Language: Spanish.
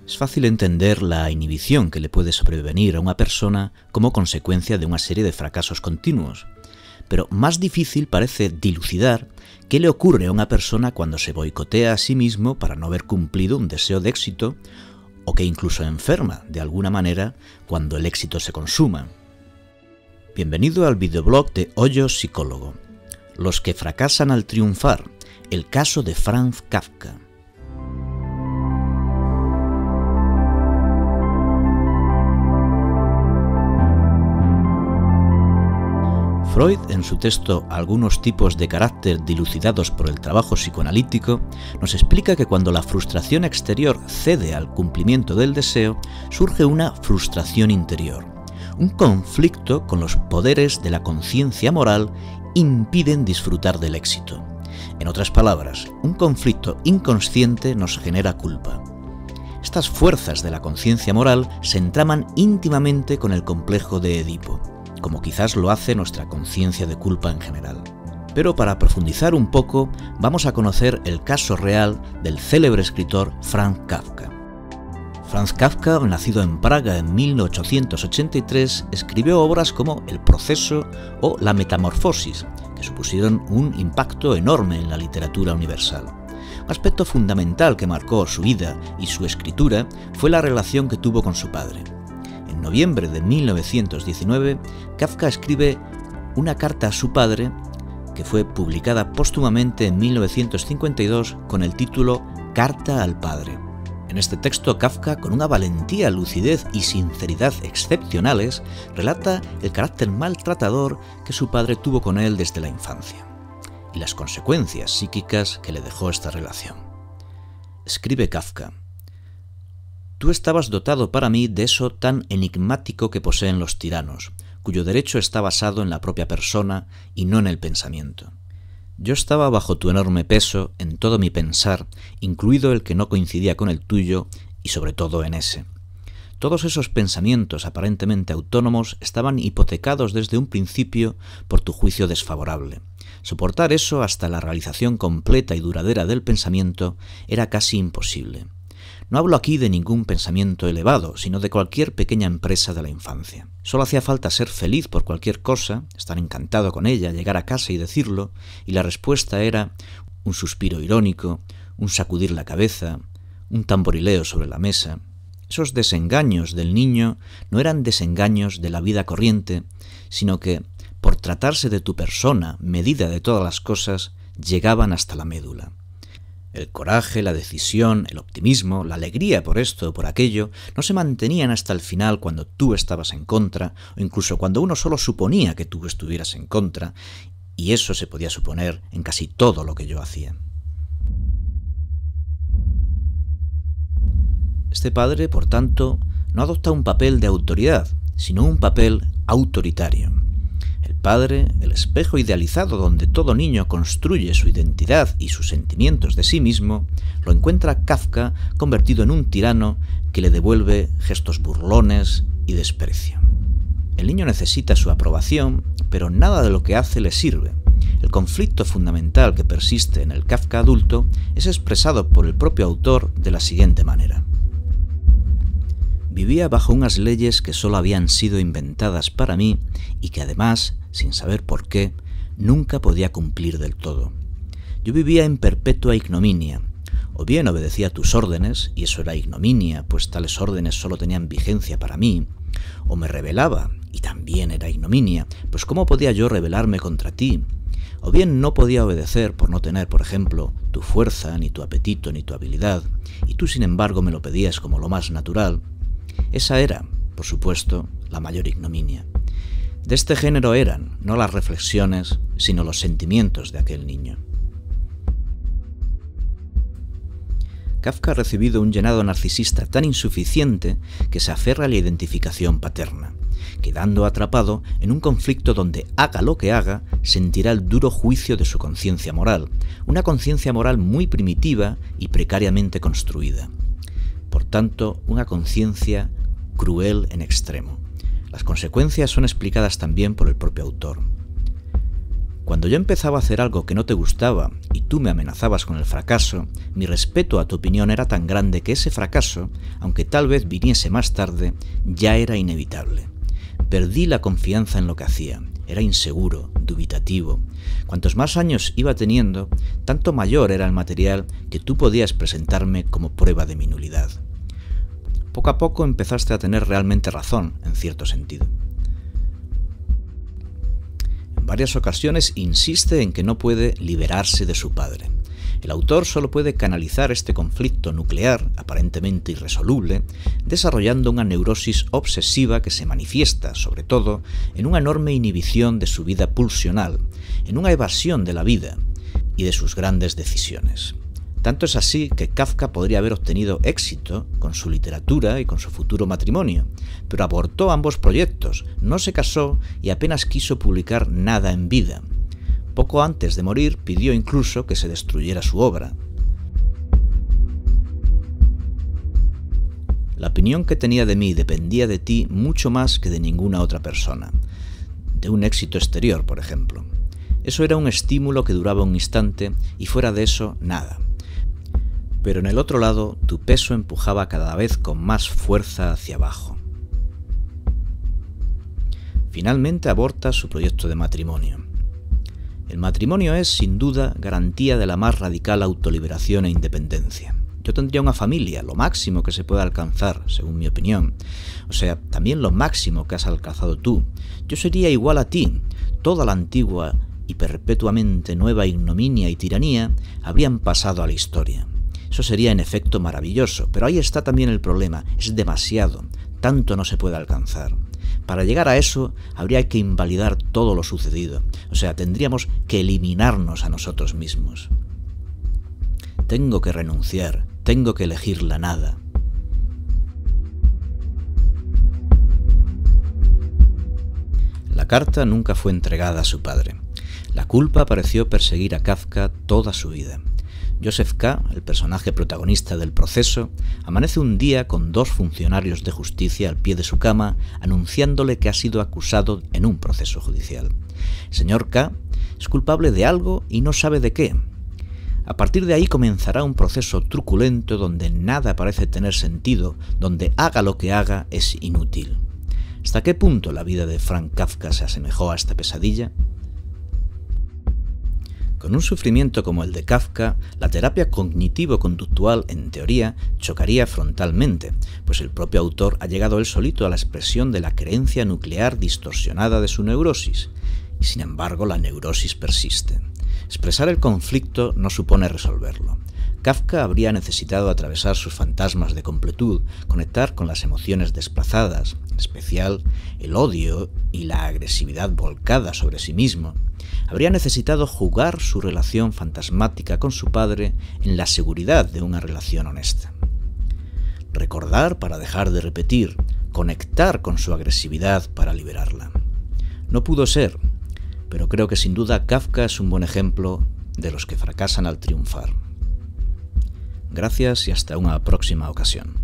Es fácil entender la inhibición que le puede sobrevenir a una persona como consecuencia de una serie de fracasos continuos, pero más difícil parece dilucidar qué le ocurre a una persona cuando se boicotea a sí mismo para no haber cumplido un deseo de éxito, o que incluso enferma de alguna manera cuando el éxito se consuma. Bienvenido al videoblog de Hoyo Psicólogo. Los que fracasan al triunfar, el caso de Franz Kafka. Freud, en su texto Algunos tipos de carácter dilucidados por el trabajo psicoanalítico, nos explica que cuando la frustración exterior cede al cumplimiento del deseo, surge una frustración interior. Un conflicto con los poderes de la conciencia moral impiden disfrutar del éxito. En otras palabras, un conflicto inconsciente nos genera culpa. Estas fuerzas de la conciencia moral se entraman íntimamente con el complejo de Edipo, como quizás lo hace nuestra conciencia de culpa en general. Pero para profundizar un poco, vamos a conocer el caso real del célebre escritor Franz Kafka. Franz Kafka, nacido en Praga en 1883, escribió obras como El proceso o La metamorfosis, que supusieron un impacto enorme en la literatura universal. Un aspecto fundamental que marcó su vida y su escritura fue la relación que tuvo con su padre. En noviembre de 1919, Kafka escribe una carta a su padre que fue publicada póstumamente en 1952 con el título Carta al Padre. En este texto, Kafka, con una valentía, lucidez y sinceridad excepcionales, relata el carácter maltratador que su padre tuvo con él desde la infancia y las consecuencias psíquicas que le dejó esta relación. Escribe Kafka: «Tú estabas dotado para mí de eso tan enigmático que poseen los tiranos, cuyo derecho está basado en la propia persona y no en el pensamiento. Yo estaba bajo tu enorme peso en todo mi pensar, incluido el que no coincidía con el tuyo y sobre todo en ese. Todos esos pensamientos aparentemente autónomos estaban hipotecados desde un principio por tu juicio desfavorable. Soportar eso hasta la realización completa y duradera del pensamiento era casi imposible. No hablo aquí de ningún pensamiento elevado, sino de cualquier pequeña empresa de la infancia. Solo hacía falta ser feliz por cualquier cosa, estar encantado con ella, llegar a casa y decirlo, y la respuesta era un suspiro irónico, un sacudir la cabeza, un tamborileo sobre la mesa. Esos desengaños del niño no eran desengaños de la vida corriente, sino que, por tratarse de tu persona, medida de todas las cosas, llegaban hasta la médula. El coraje, la decisión, el optimismo, la alegría por esto o por aquello no se mantenían hasta el final cuando tú estabas en contra, o incluso cuando uno solo suponía que tú estuvieras en contra, y eso se podía suponer en casi todo lo que yo hacía». Este padre, por tanto, no adopta un papel de autoridad, sino un papel autoritario. El padre, el espejo idealizado donde todo niño construye su identidad y sus sentimientos de sí mismo, lo encuentra Kafka convertido en un tirano que le devuelve gestos burlones y desprecio. El niño necesita su aprobación, pero nada de lo que hace le sirve. El conflicto fundamental que persiste en el Kafka adulto es expresado por el propio autor de la siguiente manera: «Vivía bajo unas leyes que solo habían sido inventadas para mí y que además, sin saber por qué, nunca podía cumplir del todo. Yo vivía en perpetua ignominia. O bien obedecía tus órdenes, y eso era ignominia, pues tales órdenes solo tenían vigencia para mí, o me rebelaba, y también era ignominia, pues ¿cómo podía yo rebelarme contra ti? O bien no podía obedecer por no tener, por ejemplo, tu fuerza, ni tu apetito, ni tu habilidad, y tú sin embargo me lo pedías como lo más natural». Esa era, por supuesto, la mayor ignominia. De este género eran, no las reflexiones, sino los sentimientos de aquel niño. Kafka ha recibido un llenado narcisista tan insuficiente que se aferra a la identificación paterna, quedando atrapado en un conflicto donde, haga lo que haga, sentirá el duro juicio de su conciencia moral, una conciencia moral muy primitiva y precariamente construida. Por tanto, una conciencia cruel en extremo. Las consecuencias son explicadas también por el propio autor. Cuando yo empezaba a hacer algo que no te gustaba y tú me amenazabas con el fracaso, mi respeto a tu opinión era tan grande que ese fracaso, aunque tal vez viniese más tarde, ya era inevitable. Perdí la confianza en lo que hacía. Era inseguro, dubitativo. Cuantos más años iba teniendo, tanto mayor era el material que tú podías presentarme como prueba de mi nulidad. Poco a poco empezaste a tener realmente razón, en cierto sentido. En varias ocasiones insiste en que no puede liberarse de su padre. El autor solo puede canalizar este conflicto nuclear, aparentemente irresoluble, desarrollando una neurosis obsesiva que se manifiesta, sobre todo, en una enorme inhibición de su vida pulsional, en una evasión de la vida y de sus grandes decisiones. Tanto es así que Kafka podría haber obtenido éxito con su literatura y con su futuro matrimonio, pero abortó ambos proyectos, no se casó y apenas quiso publicar nada en vida. Poco antes de morir pidió incluso que se destruyera su obra. La opinión que tenía de mí dependía de ti mucho más que de ninguna otra persona, de un éxito exterior, por ejemplo. Eso era un estímulo que duraba un instante y fuera de eso, nada. Pero en el otro lado, tu peso empujaba cada vez con más fuerza hacia abajo. Finalmente aborta su proyecto de matrimonio. El matrimonio es, sin duda, garantía de la más radical autoliberación e independencia. Yo tendría una familia, lo máximo que se puede alcanzar, según mi opinión. O sea, también lo máximo que has alcanzado tú. Yo sería igual a ti. Toda la antigua y perpetuamente nueva ignominia y tiranía habrían pasado a la historia. Eso sería en efecto maravilloso, pero ahí está también el problema, es demasiado, tanto no se puede alcanzar. Para llegar a eso habría que invalidar todo lo sucedido, o sea, tendríamos que eliminarnos a nosotros mismos. Tengo que renunciar, tengo que elegir la nada. La carta nunca fue entregada a su padre. La culpa pareció perseguir a Kafka toda su vida. Joseph K., el personaje protagonista del proceso, amanece un día con 2 funcionarios de justicia al pie de su cama anunciándole que ha sido acusado en un proceso judicial. El señor K. es culpable de algo y no sabe de qué. A partir de ahí comenzará un proceso truculento donde nada parece tener sentido, donde haga lo que haga es inútil. ¿Hasta qué punto la vida de Franz Kafka se asemejó a esta pesadilla? Con un sufrimiento como el de Kafka, la terapia cognitivo-conductual, en teoría, chocaría frontalmente, pues el propio autor ha llegado él solito a la expresión de la creencia nuclear distorsionada de su neurosis, y sin embargo la neurosis persiste. Expresar el conflicto no supone resolverlo. Kafka habría necesitado atravesar sus fantasmas de completud, conectar con las emociones desplazadas, en especial el odio y la agresividad volcada sobre sí mismo. Habría necesitado jugar su relación fantasmática con su padre en la seguridad de una relación honesta. Recordar para dejar de repetir, conectar con su agresividad para liberarla. No pudo ser, pero creo que sin duda Kafka es un buen ejemplo de los que fracasan al triunfar. Gracias y hasta una próxima ocasión.